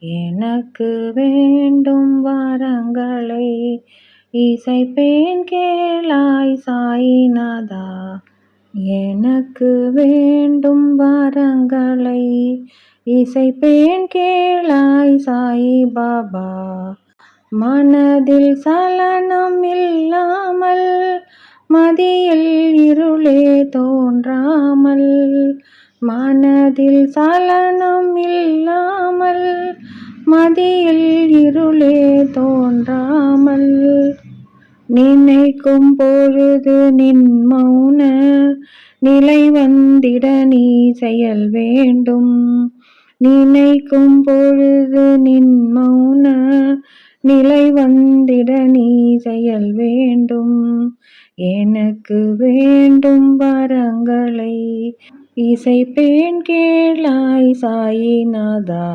எனக்கு வேண்டும் வரங்களை இசைப்பேன் கேளாய் சாயிநாதா. எனக்கு வேண்டும் வரங்களை இசைப்பேன் கேளாய் சாயி பாபா. மனதில் சலனம் இல்லாமல் மதியில் இருளே தோன்றாமல், மனதில் சலனம் இல்லாமல் மதியில் இருளே தோன்றாமல், நினைக்கும் பொழுது நின் மௌன நிலை வந்திட நீ செயல் வேண்டும். நினைக்கும் பொழுது நின் மௌன நிலை வந்திட நீ செயல் வேண்டும். எனக்கு வேண்டும் வரங்களை இசைப்பேன் கேளாய் சாயிநாதா.